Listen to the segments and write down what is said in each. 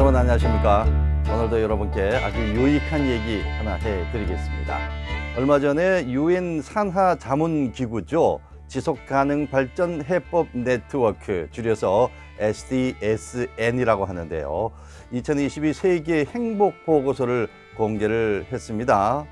여러분 안녕하십니까? 오늘도 여러분께 아주 유익한 얘기 하나 해드리겠습니다. 얼마 전에 UN 산하 자문 기구죠. 지속가능발전 해법 네트워크, 줄여서 SDSN이라고 하는데요. 2022 세계 행복 보고서를 공개를 했습니다.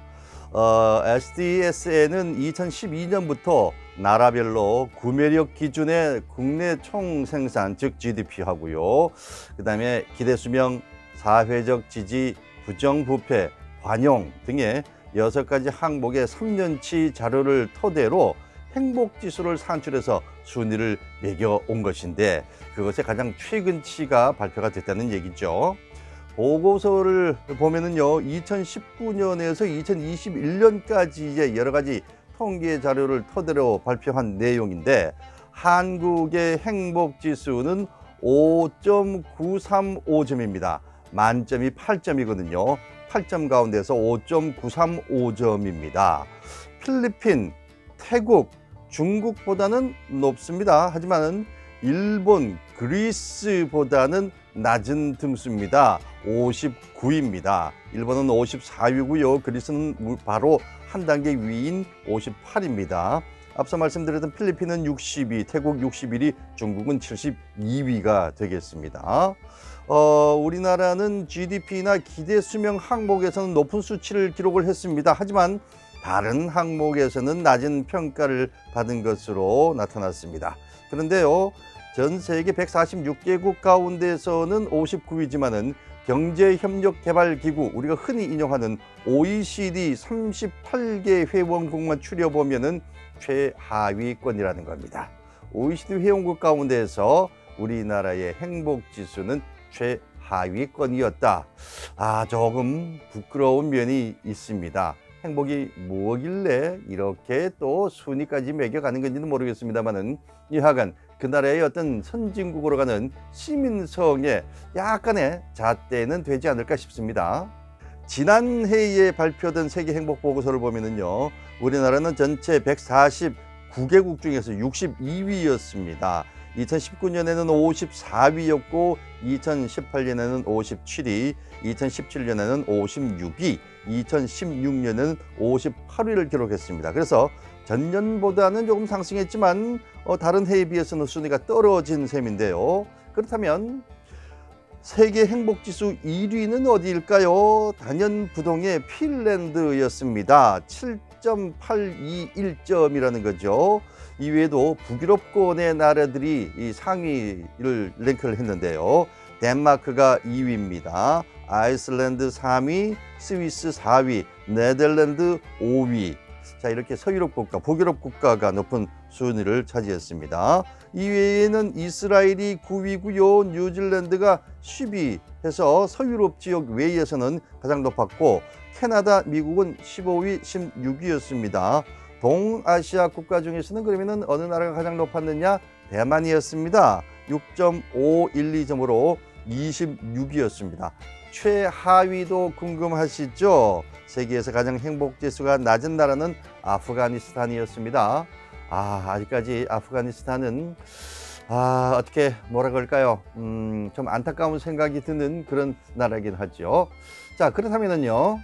SDSN은 2012년부터 나라별로 구매력 기준의 국내 총생산, 즉 GDP하고요. 그 다음에 기대수명, 사회적 지지, 부정부패, 관용 등의 6가지 항목의 3년치 자료를 토대로 행복지수를 산출해서 순위를 매겨온 것인데, 그것의 가장 최근치가 발표가 됐다는 얘기죠. 보고서를 보면은요, 2019년에서 2021년까지 이제 여러 가지 통계 자료를 토대로 발표한 내용인데, 한국의 행복지수는 5.935점입니다. 만점이 8점이거든요. 8점 가운데서 5.935점입니다. 필리핀, 태국, 중국보다는 높습니다. 하지만 일본, 그리스보다는 낮은 등수입니다. 59입니다. 일본은 54위고요. 그리스는 바로 한 단계 위인 58입니다. 앞서 말씀드렸던 필리핀은 60위, 태국 61위, 중국은 72위가 되겠습니다. 우리나라는 GDP나 기대수명 항목에서는 높은 수치를 기록을 했습니다. 하지만 다른 항목에서는 낮은 평가를 받은 것으로 나타났습니다. 그런데요, 전 세계 146개국 가운데서는 59위지만은 경제협력개발기구, 우리가 흔히 인용하는 OECD 38개 회원국만 추려보면은 최하위권이라는 겁니다. OECD 회원국 가운데서 우리나라의 행복지수는 최하위권이었다. 조금 부끄러운 면이 있습니다. 행복이 뭐길래 이렇게 또 순위까지 매겨가는 건지는 모르겠습니다만은, 이하간 그 나라의 어떤 선진국으로 가는 시민성에 약간의 잣대는 되지 않을까 싶습니다. 지난 해에 발표된 세계 행복 보고서를 보면은요, 우리나라는 전체 149개국 중에서 62위였습니다. 2019년에는 54위였고 2018년에는 57위, 2017년에는 56위, 2016년에는 58위를 기록했습니다. 그래서 전년보다는 조금 상승했지만 다른 해에 비해서는 순위가 떨어진 셈인데요. 그렇다면 세계 행복지수 1위는 어디일까요? 단연부동의 핀란드였습니다. 7.821점이라는 거죠. 이외에도 북유럽권의 나라들이 이 상위를 랭크를 했는데요. 덴마크가 2위입니다. 아이슬란드 3위, 스위스 4위, 네덜란드 5위. 자, 이렇게 서유럽 국가, 북유럽 국가가 높은 순위를 차지했습니다. 이외에는 이스라엘이 9위고요. 뉴질랜드가 10위 해서 서유럽 지역 외에서는 가장 높았고, 캐나다, 미국은 15위, 16위였습니다. 동아시아 국가 중에서는 그러면은 어느 나라가 가장 높았느냐? 대만이었습니다. 6.512점으로 26위였습니다. 최하위도 궁금하시죠? 세계에서 가장 행복지수가 낮은 나라는 아프가니스탄이었습니다. 아직까지 아프가니스탄은 어떻게 뭐라 그럴까요? 좀 안타까운 생각이 드는 그런 나라긴 하죠. 자, 그렇다면은요,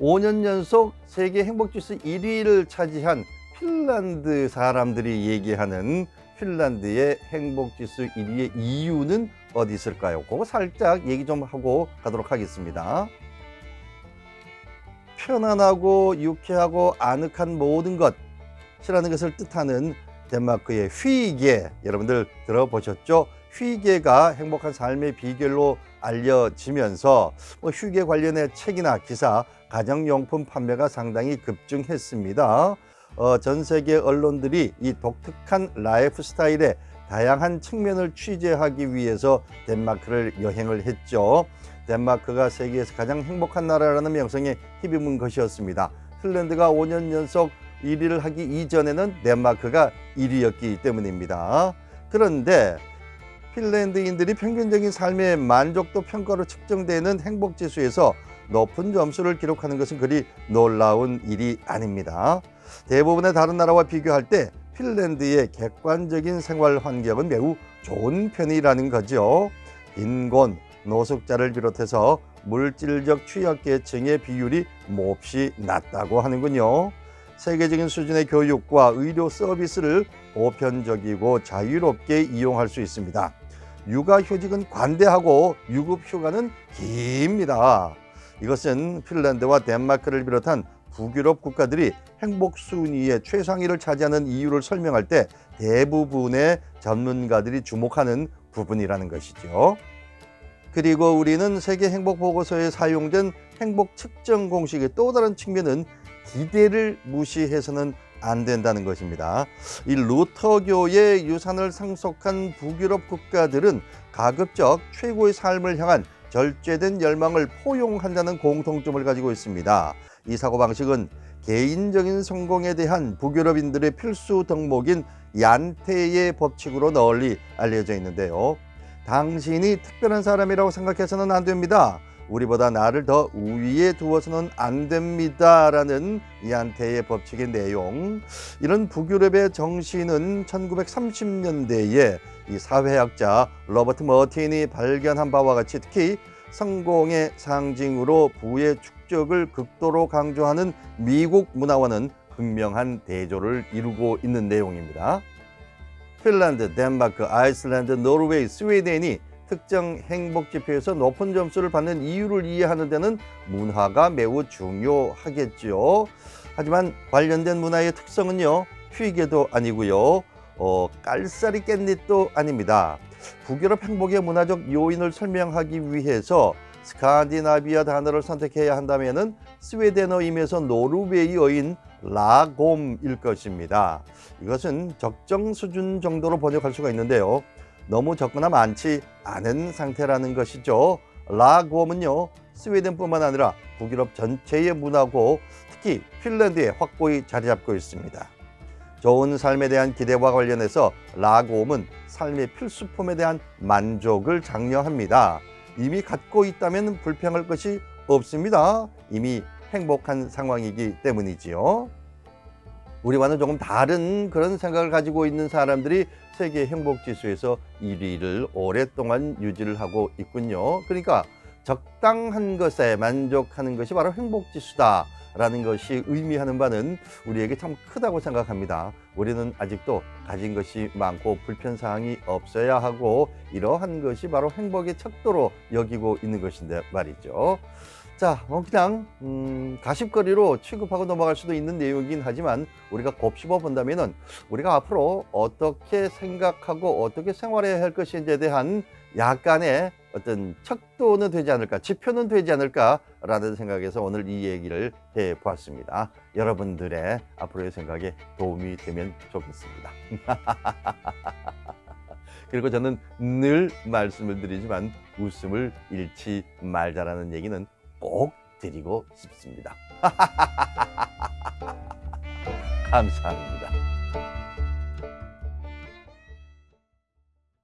5년 연속 세계 행복지수 1위를 차지한 핀란드 사람들이 얘기하는 핀란드의 행복지수 1위의 이유는 어디 있을까요? 그거 살짝 얘기 좀 하고 가도록 하겠습니다. 편안하고 유쾌하고 아늑한 모든 것이라는 것을 뜻하는 덴마크의 휘게, 여러분들 들어보셨죠? 휘게가 행복한 삶의 비결로 알려지면서 휘게 관련의 책이나 기사, 가정용품 판매가 상당히 급증했습니다. 전 세계 언론들이 이 독특한 라이프 스타일의 다양한 측면을 취재하기 위해서 덴마크를 여행을 했죠. 덴마크가 세계에서 가장 행복한 나라라는 명성에 힘입은 것이었습니다. 핀란드가 5년 연속 1위를 하기 이전에는 덴마크가 1위였기 때문입니다. 그런데 핀란드인들이 평균적인 삶의 만족도 평가로 측정되는 행복지수에서 높은 점수를 기록하는 것은 그리 놀라운 일이 아닙니다. 대부분의 다른 나라와 비교할 때 핀란드의 객관적인 생활 환경은 매우 좋은 편이라는 거죠. 빈곤, 노숙자를 비롯해서 물질적 취약계층의 비율이 몹시 낮다고 하는군요. 세계적인 수준의 교육과 의료 서비스를 보편적이고 자유롭게 이용할 수 있습니다. 육아휴직은 관대하고 유급휴가는 깁니다. 이것은 핀란드와 덴마크를 비롯한 북유럽 국가들이 행복 순위의 최상위를 차지하는 이유를 설명할 때 대부분의 전문가들이 주목하는 부분이라는 것이죠. 그리고 우리는 세계 행복 보고서에 사용된 행복 측정 공식의 또 다른 측면은 기대를 무시해서는 안 된다는 것입니다. 이 루터교의 유산을 상속한 북유럽 국가들은 가급적 최고의 삶을 향한 절제된 열망을 포용한다는 공통점을 가지고 있습니다. 이 사고방식은 개인적인 성공에 대한 북유럽인들의 필수 덕목인 얀테의 법칙으로 널리 알려져 있는데요. 당신이 특별한 사람이라고 생각해서는 안 됩니다. 우리보다 나를 더 우위에 두어서는 안 됩니다. 라는 얀테의 법칙의 내용. 이런 북유럽의 정신은 1930년대에 이 사회학자 로버트 머틴이 발견한 바와 같이 특히 성공의 상징으로 부의 축적을 극도로 강조하는 미국 문화와는 극명한 대조를 이루고 있는 내용입니다. 핀란드, 덴마크, 아이슬란드, 노르웨이, 스웨덴이 특정 행복 지표에서 높은 점수를 받는 이유를 이해하는 데는 문화가 매우 중요하겠죠. 하지만 관련된 문화의 특성은요, 휘게도 아니고요, 깔싸리 깻잎도 아닙니다. 북유럽 행복의 문화적 요인을 설명하기 위해서 스칸디나비아 단어를 선택해야 한다면은 스웨덴어임에서 노르웨이어인 라곰일 것입니다. 이것은 적정 수준 정도로 번역할 수가 있는데요. 너무 적거나 많지 않은 상태라는 것이죠. 라곰은요, 스웨덴뿐만 아니라 북유럽 전체의 문화고 특히 핀란드에 확고히 자리 잡고 있습니다. 좋은 삶에 대한 기대와 관련해서 라곰은 삶의 필수품에 대한 만족을 장려합니다. 이미 갖고 있다면 불평할 것이 없습니다. 이미 행복한 상황이기 때문이지요. 우리와는 조금 다른 그런 생각을 가지고 있는 사람들이 세계 행복지수에서 1위를 오랫동안 유지를 하고 있군요. 그러니까 적당한 것에 만족하는 것이 바로 행복지수다 라는 것이 의미하는 바는 우리에게 참 크다고 생각합니다. 우리는 아직도 가진 것이 많고 불편사항이 없어야 하고 이러한 것이 바로 행복의 척도로 여기고 있는 것인데 말이죠. 자, 그냥 가십거리로 취급하고 넘어갈 수도 있는 내용이긴 하지만 우리가 곱씹어 본다면은 우리가 앞으로 어떻게 생각하고 어떻게 생활해야 할 것인지에 대한 약간의 어떤 척도는 되지 않을까, 지표는 되지 않을까라는 생각에서 오늘 이 얘기를 해보았습니다. 여러분들의 앞으로의 생각에 도움이 되면 좋겠습니다. 그리고 저는 늘 말씀을 드리지만 웃음을 잃지 말자라는 얘기는 꼭 드리고 싶습니다. 감사합니다.